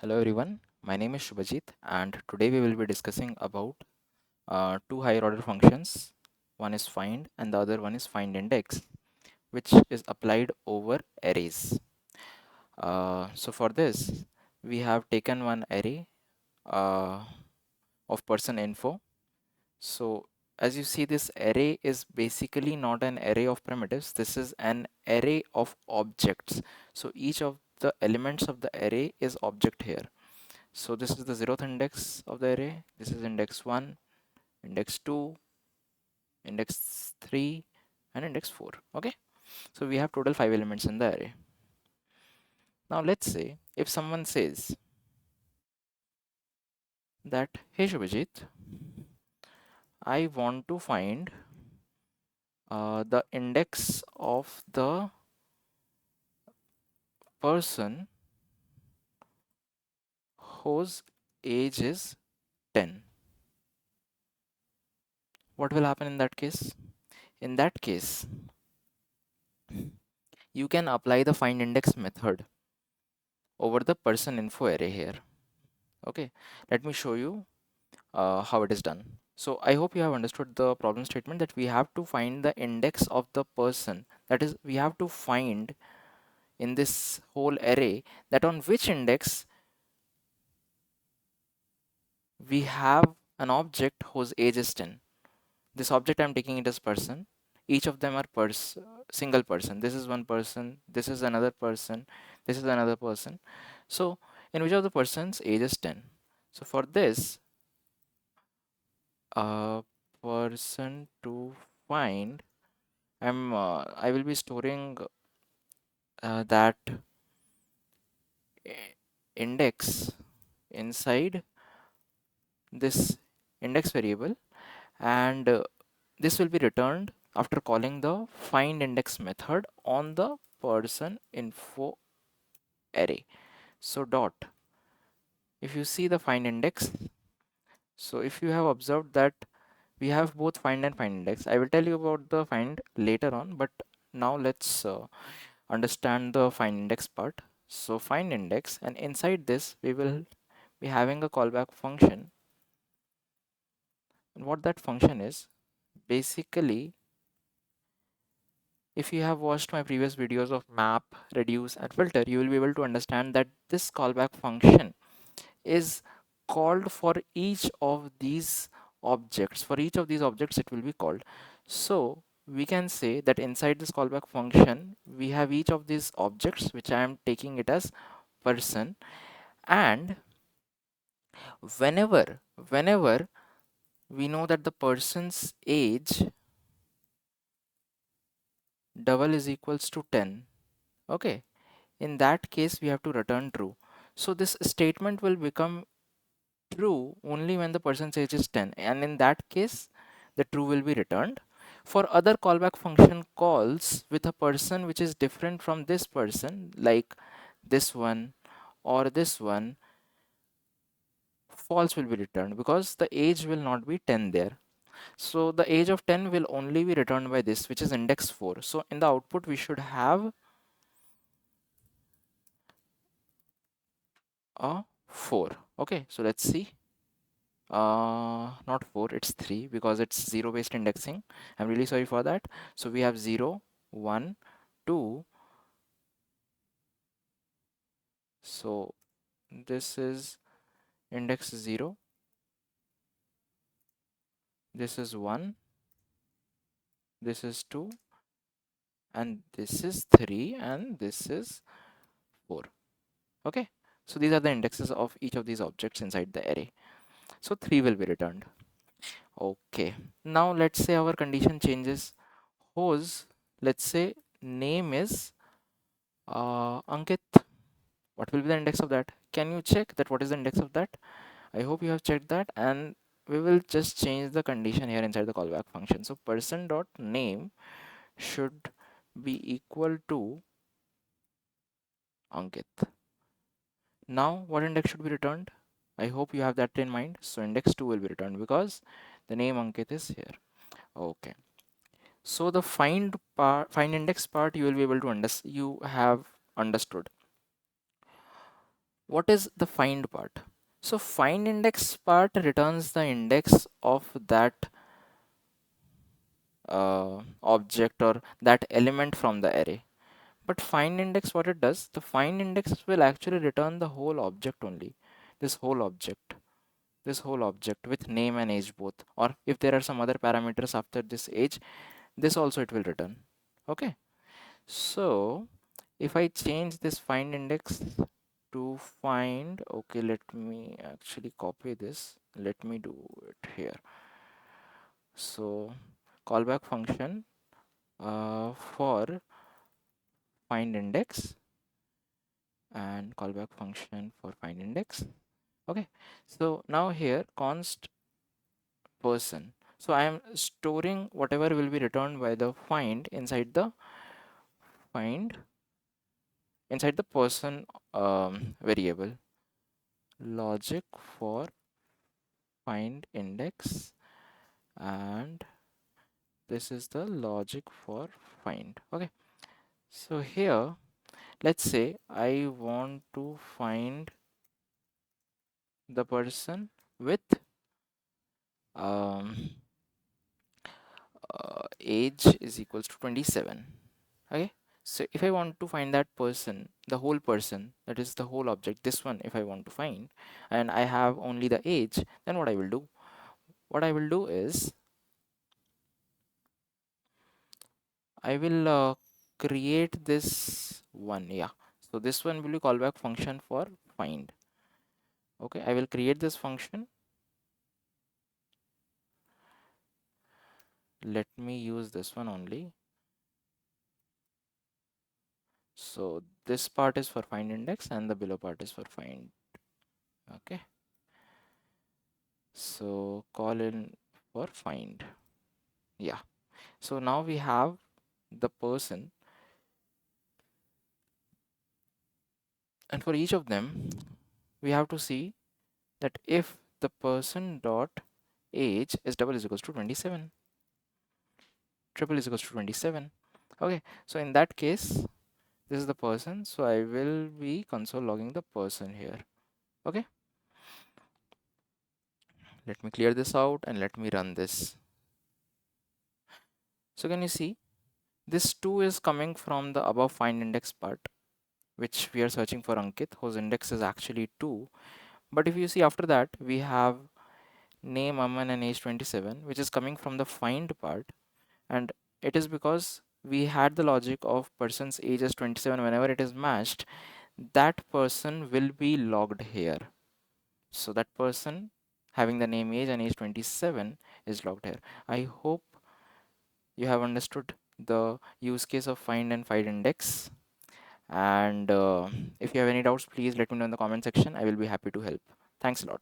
Hello everyone, my name is Shubhajit and today we will be discussing about two higher order functions. One is find and the other one is findIndex, which is applied over arrays. So for this, we have taken one array uh, of person info. So as you see, this array is basically not an array of primitives. This is an array of objects. So each of the elements of the array is object here. So this is the 0th index of the array. This is index 1, index 2, index 3, and index 4. Okay. So we have total 5 elements in the array. Now let's say if someone says that, hey Shubhajit, I want to find the index of the person whose age is 10. What will happen in that case? In that case, you can apply the findIndex method over the person info array here. Okay, let me show you how it is done. So I hope you have understood the problem statement that we have to find the index of the person. That is, we have to find in this whole array that on which index we have an object whose age is 10. This object I'm taking it as person. Each of them are single person. This is one person, this is another person, this is another person. So in which of the person's age is 10. So for this, a person to find, I will be storing that index inside this index variable, and this will be returned after calling the findIndex method on the person info array. So dot, if you see the findIndex, so if you have observed that we have both find and findIndex. I will tell you about the find later on, but now let's understand the findIndex part. So findIndex, and inside this we will be having a callback function. And what that function is, basically, if you have watched my previous videos of map, reduce, and filter, you will be able to understand that this callback function is called for each of these objects. For each of these objects, it will be called. So we can say that inside this callback function, we have each of these objects, which I am taking it as person, and whenever we know that the person's age double is equals to 10, okay, in that case we have to return true. So this statement will become true only when the person's age is 10, and in that case the true will be returned. For other callback function calls with a person which is different from this person, like this one or this one, false will be returned because the age will not be 10 there. So the age of 10 will only be returned by this, which is index 4. So in the output we should have a 4. Okay, so let's see. Not 4, it's 3 because it's 0 based indexing. I'm really sorry for that. So we have 0, 1, 2. So this is index 0, this is 1, this is 2, and this is 3, and this is 4. Okay, so these are the indexes of each of these objects inside the array. So 3 will be returned. Okay, now let's say our condition changes. Whose, let's say, name is Ankit. What will be the index of that? Can you check that what is the index of that? I hope you have checked that, and we will just change the condition here inside the callback function. So person dot name should be equal to Ankit. Now what index should be returned? I hope you have that in mind. So index 2 will be returned because the name Ankit is here. Okay, so the find index part you will be able to understand, you have understood. What is the find part? So find index part returns the index of that object or that element from the array. But find index, what it does, the find index will actually return the whole object only. This whole object. This whole object with name and age both. Or if there are some other parameters after this age, this also it will return. Okay. So if I change this find index to find, okay, let me actually copy this. Let me do it here. So callback function for find index and callback function for find index. Okay, so now here const person. So I am storing whatever will be returned by the find find inside the person variable. Logic for find index, and this is the logic for find. Okay, so here let's say I want to find the person with um, age is equals to 27. Okay, so if I want to find that person, the whole person, that is the whole object, this one, if I want to find, and I have only the age, then what I will do? What I will do is I will create this one. Yeah, so this one will be callback function for find. Okay, I will create this function. Let me use this one only. So this part is for find index and the below part is for find. Okay, so call in for find. Yeah, so now we have the person, and for each of them we have to see that if the person dot age is double is equals to 27, triple is equals to 27. Okay, so in that case this is the person, so I will be console logging the person here. Okay, let me clear this out and let me run this. So can you see this 2 is coming from the above find index part, which we are searching for Ankit, whose index is actually 2. But if you see after that, we have name, Aman, and age 27, which is coming from the find part. And it is because we had the logic of person's age as 27. Whenever it is matched, that person will be logged here. So that person having the name, age, and age 27 is logged here. I hope you have understood the use case of find and find index. And if you have any doubts, please let me know in the comment section. I will be happy to help. Thanks a lot.